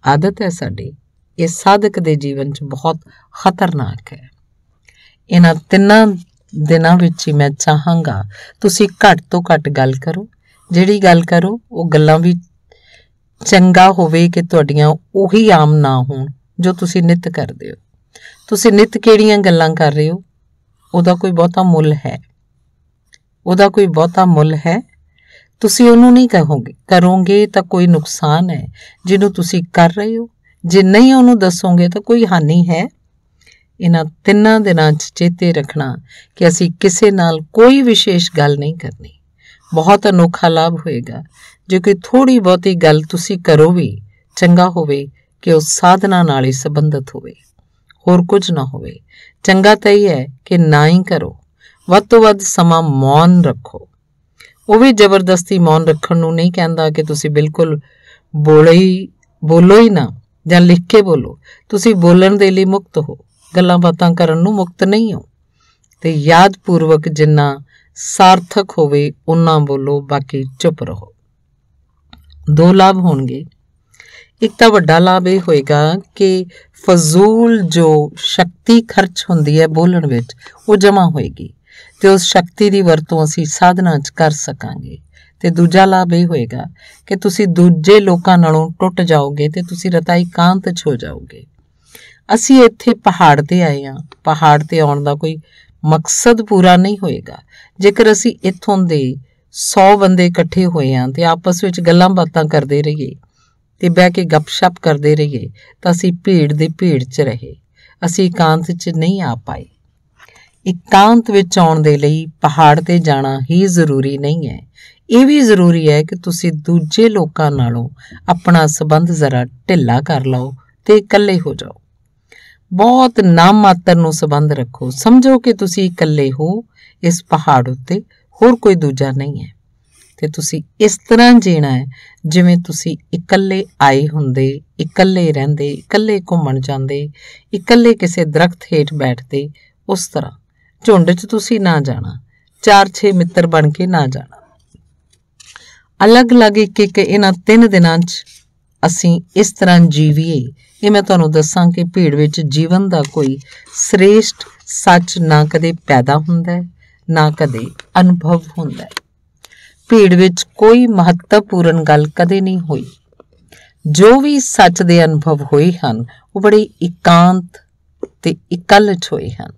ਆਦਤ ਹੈ ਸਾਡੀ, ਇਹ ਸਾਧਕ ਦੇ ਜੀਵਨ 'ਚ ਬਹੁਤ ਖਤਰਨਾਕ ਹੈ। ਇਹਨਾਂ 3 ਦਿਨਾਂ ਵਿੱਚ ਹੀ ਮੈਂ ਚਾਹਾਂਗਾ ਤੁਸੀਂ ਘੱਟ ਤੋਂ ਘੱਟ ਗੱਲ ਕਰੋ। ਜਿਹੜੀ ਗੱਲ ਕਰੋ ਉਹ ਗੱਲਾਂ ਵੀ ਚੰਗਾ ਹੋਵੇ ਕਿ ਤੁਹਾਡੀਆਂ ਉਹੀ ਆਮ ਨਾ ਹੋਣ ਜੋ ਤੁਸੀਂ ਨਿੱਤ ਕਰਦੇ ਹੋ। ਤੁਸੀਂ ਨਿੱਤ ਕਿਹੜੀਆਂ ਗੱਲਾਂ ਕਰ ਰਹੇ ਹੋ, ਉਹਦਾ ਕੋਈ ਬਹੁਤਾ ਮੁੱਲ ਹੈ, ਉਹਦਾ ਕੋਈ ਬਹੁਤਾ ਮੁੱਲ ਹੈ। ਤੁਸੀਂ ਉਹਨੂੰ ਨਹੀਂ ਕਰੋਗੇ ਤਾਂ ਕੋਈ ਨੁਕਸਾਨ ਹੈ ਜਿਹਨੂੰ ਤੁਸੀਂ ਕਰ ਰਹੇ ਹੋ। ਜੇ ਨਹੀਂ ਉਹਨੂੰ ਦੱਸੋਗੇ ਤਾਂ ਕੋਈ ਹਾਨੀ ਹੈ। ਇਹਨਾਂ 3 ਦਿਨਾਂ 'ਚ ਚੇਤੇ ਰੱਖਣਾ ਕਿ ਅਸੀਂ ਕਿਸੇ ਨਾਲ ਕੋਈ ਵਿਸ਼ੇਸ਼ ਗੱਲ ਨਹੀਂ ਕਰਨੀ। ਬਹੁਤ ਅਨੋਖਾ ਲਾਭ ਹੋਏਗਾ ਜੇ ਕੋਈ ਥੋੜ੍ਹੀ ਬਹੁਤੀ ਗੱਲ ਤੁਸੀਂ ਕਰੋ ਵੀ, ਚੰਗਾ ਹੋਵੇ ਕਿ ਉਹ ਸਾਧਨਾ ਨਾਲ ਹੀ ਸੰਬੰਧਿਤ ਹੋਵੇ, ਹੋਰ ਕੁਝ ਨਾ ਹੋਵੇ। ਚੰਗਾ ਤਾਂ ਇਹ ਹੈ ਕਿ ਨਾ ਹੀ ਕਰੋ। ਵੱਧ ਤੋਂ ਵੱਧ ਸਮਾਂ ਮੌਨ ਰੱਖੋ। ਉਹ ਵੀ ਜ਼ਬਰਦਸਤੀ ਮੌਨ ਰੱਖਣ ਨੂੰ ਨਹੀਂ ਕਹਿੰਦਾ ਕਿ ਤੁਸੀਂ ਬਿਲਕੁਲ ਬੋਲੋ ਹੀ ਨਾ ਜਾਂ ਲਿਖ ਕੇ ਬੋਲੋ। ਤੁਸੀਂ ਬੋਲਣ ਦੇ ਲਈ ਮੁਕਤ ਹੋ, ਗੱਲਾਂ ਬਾਤਾਂ ਕਰਨ ਨੂੰ ਮੁਕਤ ਨਹੀਂ ਹੋ। ਤੇ ਯਾਦਪੂਰਵਕ ਜਿੰਨਾ ਸਾਰਥਕ ਹੋਵੇ ਓਨਾ ਬੋਲੋ, ਬਾਕੀ ਚੁੱਪ ਰਹੋ। 2 ਲਾਭ ਹੋਣਗੇ। ਇੱਕ ਤਾਂ ਵੱਡਾ ਲਾਭ ਇਹ ਹੋਏਗਾ ਕਿ ਫਜ਼ੂਲ ਜੋ ਸ਼ਕਤੀ ਖਰਚ ਹੁੰਦੀ ਹੈ ਬੋਲਣ ਵਿੱਚ, ਉਹ ਜਮ੍ਹਾਂ ਹੋਏਗੀ ਤੇ ਉਸ ਸ਼ਕਤੀ ਦੀ ਵਰਤੋਂ ਅਸੀਂ ਸਾਧਨਾ 'ਚ ਕਰ ਸਕਾਂਗੇ। ਤੇ ਦੂਜਾ ਲਾਭ ਇਹ ਹੋਏਗਾ ਕਿ ਤੁਸੀਂ ਦੂਜੇ ਲੋਕਾਂ ਨਾਲੋਂ ਟੁੱਟ ਜਾਓਗੇ ਤੇ ਤੁਸੀਂ ਰਤਾ ਇਕਾਂਤ 'ਚ ਹੋ ਜਾਓਗੇ। ਅਸੀਂ ਇੱਥੇ ਪਹਾੜ ਤੇ ਆਏ ਹਾਂ। ਪਹਾੜ ਤੇ ਆਉਣ ਦਾ ਕੋਈ ਮਕਸਦ ਪੂਰਾ ਨਹੀਂ ਹੋਏਗਾ। ਜੇਕਰ ਅਸੀਂ ਇੱਥੋਂ ਦੇ 100 ਬੰਦੇ ਇਕੱਠੇ ਹੋਏ ਹਾਂ ਤੇ ਆਪਸ ਵਿੱਚ ਗੱਲਾਂ ਬਾਤਾਂ ਕਰਦੇ ਰਹੀਏ ਤੇ ਬਹਿ ਕੇ ਗੱਪਸ਼ਪ ਕਰਦੇ ਰਹੀਏ ਤਾਂ ਅਸੀਂ ਭੀੜ 'ਚ ਰਹੇ, ਅਸੀਂ ਇਕਾਂਤ 'ਚ ਨਹੀਂ ਆ ਪਾਏ। ਇਕਾਂਤ ਵਿੱਚ ਆਉਣ ਦੇ ਲਈ ਪਹਾੜ ਤੇ ਜਾਣਾ ਹੀ ਜ਼ਰੂਰੀ ਨਹੀਂ ਹੈ। ਇਹ ਵੀ ਜ਼ਰੂਰੀ ਹੈ ਕਿ ਤੁਸੀਂ ਦੂਜੇ ਲੋਕਾਂ ਨਾਲੋਂ ਆਪਣਾ ਸੰਬੰਧ ਜ਼ਰਾ ਢਿੱਲਾ ਕਰ ਲਓ ਤੇ ਇਕੱਲੇ ਹੋ ਜਾਓ। ਬਹੁਤ ਨਾਮ ਮਾਤਰ ਨੂੰ ਸੰਬੰਧ ਰੱਖੋ। ਸਮਝੋ ਕਿ ਤੁਸੀਂ ਇਕੱਲੇ ਹੋ ਇਸ ਪਹਾੜ ਉੱਤੇ, ਹੋਰ ਕੋਈ ਦੂਜਾ ਨਹੀਂ ਹੈ। ਤੇ ਤੁਸੀਂ ਇਸ ਤਰ੍ਹਾਂ ਜੀਣਾ ਹੈ ਜਿਵੇਂ ਤੁਸੀਂ ਇਕੱਲੇ ਆਏ ਹੁੰਦੇ, ਇਕੱਲੇ ਰਹਿੰਦੇ, ਇਕੱਲੇ ਘੁੰਮਣ ਜਾਂਦੇ, ਇਕੱਲੇ ਕਿਸੇ ਦਰਖਤ ਹੇਠ ਬੈਠਦੇ। ਉਸ ਤਰ੍ਹਾਂ ਝੁੰਡ 'ਚ ਤੁਸੀਂ ਨਾ ਜਾਣਾ, 4-6 ਮਿੱਤਰ ਬਣ ਕੇ ਨਾ ਜਾਣਾ। ਅਲੱਗ-ਅਲੱਗ ਇੱਕ ਇਹਨਾਂ 3 ਦਿਨਾਂ 'ਚ ਅਸੀਂ ਇਸ ਤਰ੍ਹਾਂ ਜੀਵੀਏ। ਇਹ ਮੈਂ ਤੁਹਾਨੂੰ ਦੱਸਾਂ ਕਿ ਭੀੜ ਵਿੱਚ ਜੀਵਨ ਦਾ ਕੋਈ ਸ੍ਰੇਸ਼ਟ ਸੱਚ ਨਾ ਕਦੇ ਪੈਦਾ ਹੁੰਦਾ ਹੈ, ਨਾ ਕਦੇ ਅਨੁਭਵ ਹੁੰਦਾ ਹੈ। ਭੀੜ ਵਿੱਚ ਕੋਈ ਮਹੱਤਵਪੂਰਨ ਗੱਲ ਕਦੇ ਨਹੀਂ ਹੋਈ। ਜੋ ਵੀ ਸੱਚ ਦੇ ਅਨੁਭਵ ਹੋਏ ਹਨ ਉਹ ਬੜੇ ਇਕਾਂਤ ਤੇ ਇਕੱਲ 'ਚ ਹੋਏ ਹਨ।